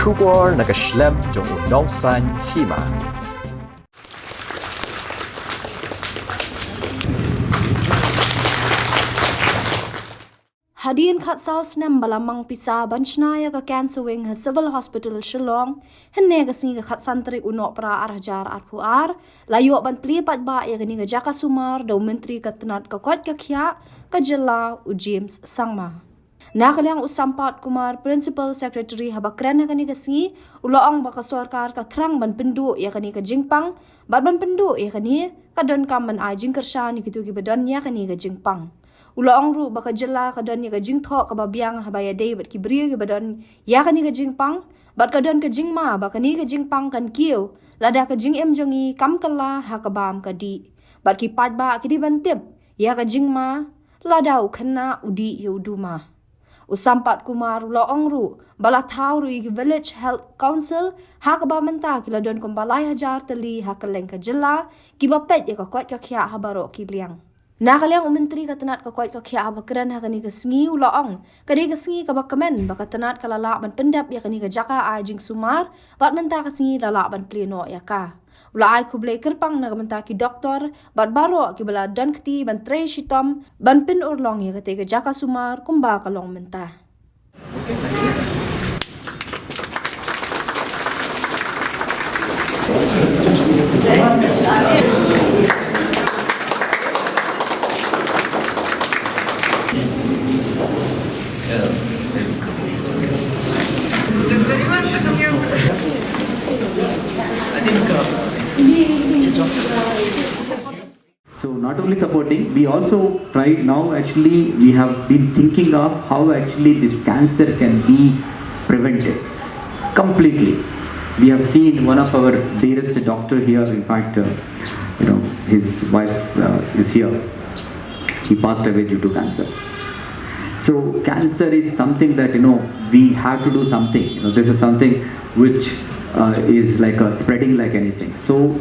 Kubor nag-Snem jong unongsan Hima. Hadien khat sau Snem balamang pisa banchnaya ka cancer wing ha civil hospital Shillong henne ga singa khat santri unok pra arhajar arpuar layo ban Plie pat ba ya gani ga jaka sumar do menteri ka tenat ka kwat ka khya ka jela u James Sangma nakalyang usampat kumar principal secretary habakran ka ni ga singi uloong ba ka sarkar ka thrang ban pendu ya kani ka jingpang ban pendu ya kani ka don kam ban ai jingkersha ni kitu gi badan ya kani ga jingpang Ulaong ru baka jela kadan ni ka jing tho ka Biang habaya day bat ki brio ki badan ya ka ni ka jing pang bat kadan ka jing ma baka ni ka jing pang kan kiu lada ka jing em jongi kam kala ha ka bam ka di bat ki pat ba ki di bantip ya ka jing ma lada u khanna udi yuduma usampat kumar ulaong ru bala thau ru ki village health council ha ka ba menta ki ladon kom balai hajar tali ha ka leng ka jela ki ba pet ya ka kwat ka khya ha baro ki liang Nakalyang umentri ka tenat ka kwait ka khya abakran ha kani ka sngi ulaong kani ka sngi ka bakamen baka tenat ka lala ban pendap ya kani ka jaka ajing sumar bat menta ka sngi lala ban pleno ya ka ula ai kublai kerpang na menta ki doktor bat baro ki bala dan kti ban tre shitom ban pin urlong ya ka jaka sumar kumba ka long menta So not only supporting, we also tried now actually we have been thinking of how actually this cancer can be prevented completely. We have seen one of our dearest doctor here, in fact, his wife is here. He passed away due to cancer. So cancer is something that we have to do something. This is something which is like spreading like anything. So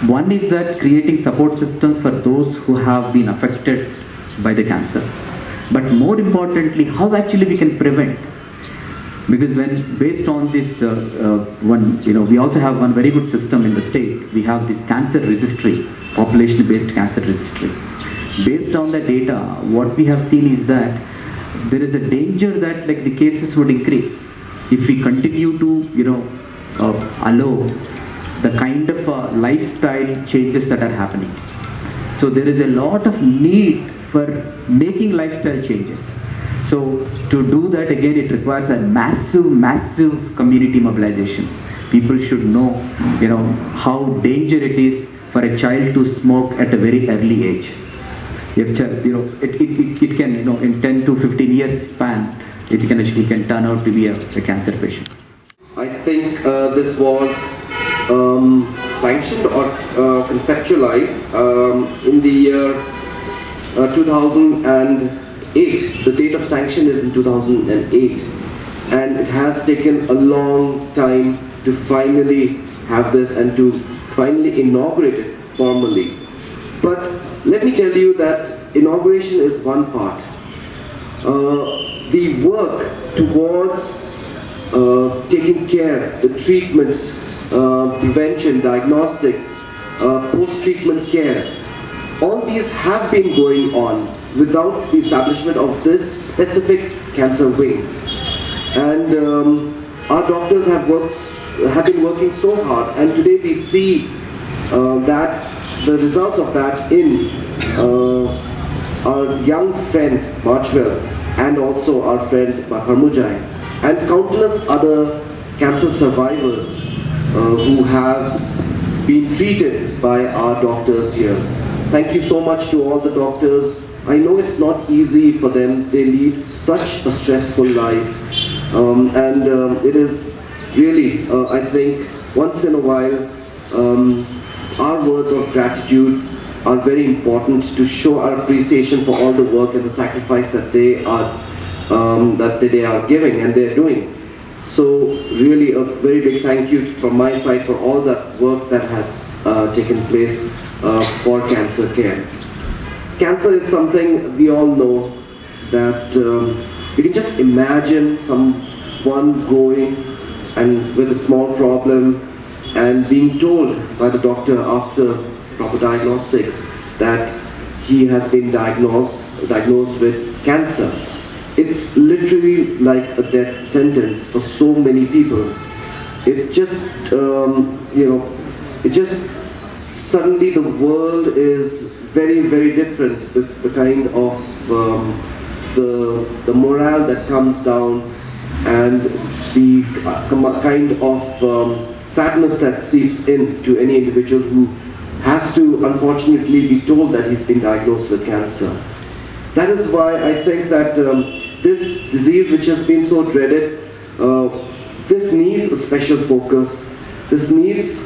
one is that creating support systems for those who have been affected by the cancer. But more importantly, how actually we can prevent. Because when based on this we also have one very good system in the state. We have this cancer registry, population-based cancer registry. Based on the data, what we have seen is that there is a danger that the cases would increase if we continue to allow the kind of lifestyle changes that are happening. So there is a lot of need for making lifestyle changes. So to do that again, it requires a massive community mobilization. People should know, how dangerous it is for a child to smoke at a very early age. If it can, in 10 to 15 years span, it can turn out to be a cancer patient. I think this was sanctioned or conceptualized in the year 2008. The date of sanction is in 2008, and it has taken a long time to finally have this and to finally inaugurate it formally. But let me tell you that inauguration is one part. The work towards taking care, the treatments, prevention, diagnostics, post-treatment care, all these have been going on without the establishment of this specific cancer wing. And our doctors have been working so hard, and today we see that the results of that in our young friend Marchwell and also our friend Harmujai and countless other cancer survivors who have been treated by our doctors here. Thank you so much to all the doctors. I know it's not easy for them. They lead such a stressful life. It is really, I think, once in a while, our words of gratitude are very important to show our appreciation for all the work and the sacrifice that they are giving and they're doing. So really a very big thank you from my side for all that work that has taken place for cancer care. Cancer is something we all know that you can just imagine someone going and with a small problem, and being told by the doctor after proper diagnostics that he has been diagnosed with cancer. It's literally like a death sentence for so many people. It just, it just suddenly the world is very, very different. The kind of the morale that comes down, and the kind of sadness that seeps in to any individual who has to unfortunately be told that he's been diagnosed with cancer. That is why I think that this disease, which has been so dreaded, this needs a special focus. This needs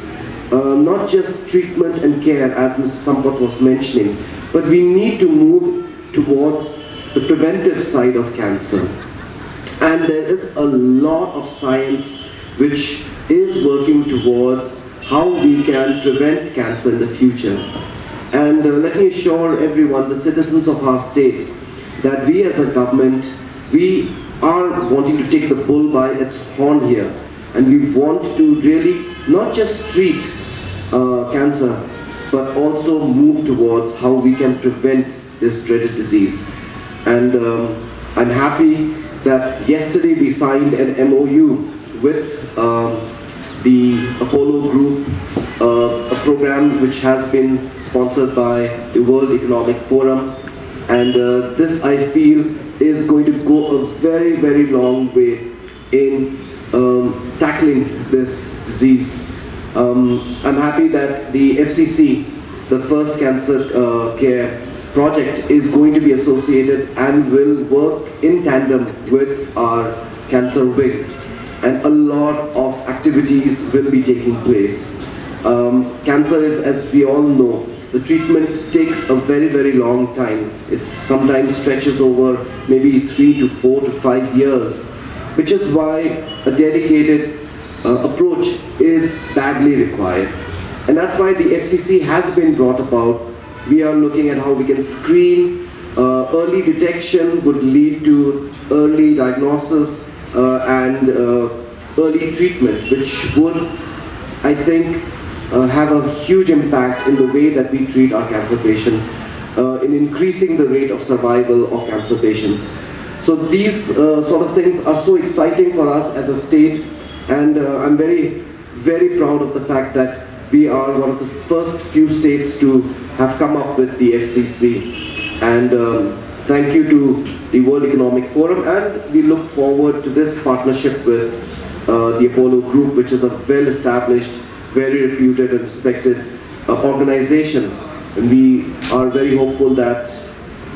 not just treatment and care, as Mr. Sampath was mentioning, but we need to move towards the preventive side of cancer. And there is a lot of science which is working towards how we can prevent cancer in the future. And let me assure everyone, the citizens of our state, that we as a government, we are wanting to take the bull by its horn here. And we want to really not just treat cancer, but also move towards how we can prevent this dreaded disease. And I'm happy that yesterday we signed an MOU with the Apollo Group, a program which has been sponsored by the World Economic Forum, and this, I feel, is going to go a very, very long way in tackling this disease. I'm happy that the FCC, the First Cancer Care project, is going to be associated and will work in tandem with our cancer wing. And a lot of activities will be taking place. Cancer is, as we all know, the treatment takes a very, very long time. It sometimes stretches over maybe 3 to 4 to 5 years, which is why a dedicated approach is badly required. And that's why the FCC has been brought about. We are looking at how we can screen. Early detection would lead to early diagnosis and early treatment, which would, I think, have a huge impact in the way that we treat our cancer patients, in increasing the rate of survival of cancer patients. So these sort of things are so exciting for us as a state, and I'm very, very proud of the fact that we are one of the first few states to have come up with the FCC. And thank you to the World Economic Forum, and we look forward to this partnership with the Apollo Group, which is a well-established, very reputed and respected organization. And we are very hopeful that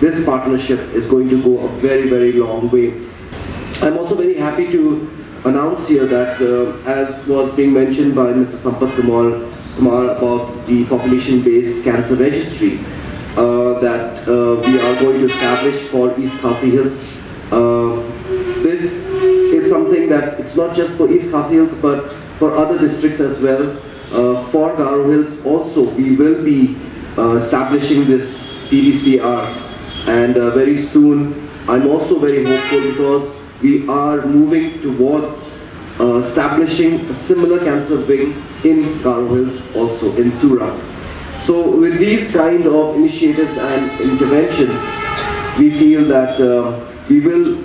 this partnership is going to go a very, very long way. I'm also very happy to announce here that, as was being mentioned by Mr. Sampath Kumar about the population-based cancer registry that we are going to establish for East Khasi Hills. This is something that it's not just for East Khasi Hills, but for other districts as well. For Garo Hills also, we will be establishing this PDCR, and very soon I'm also very hopeful because we are moving towards establishing a similar cancer wing in Garo Hills also, in Tura. So with these kind of initiatives and interventions, we feel that we will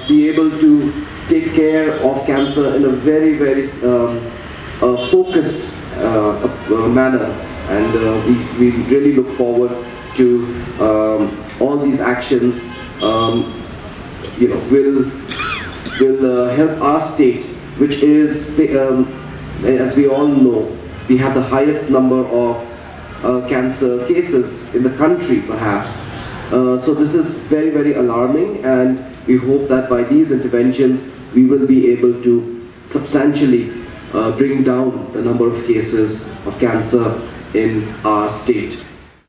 be able to take care of cancer in a very, very focused manner, and we really look forward to all these actions. Will help our state, which is, as we all know, we have the highest number of cancer cases in the country, perhaps. So this is very, very alarming, and we hope that by these interventions we will be able to substantially bring down the number of cases of cancer in our state.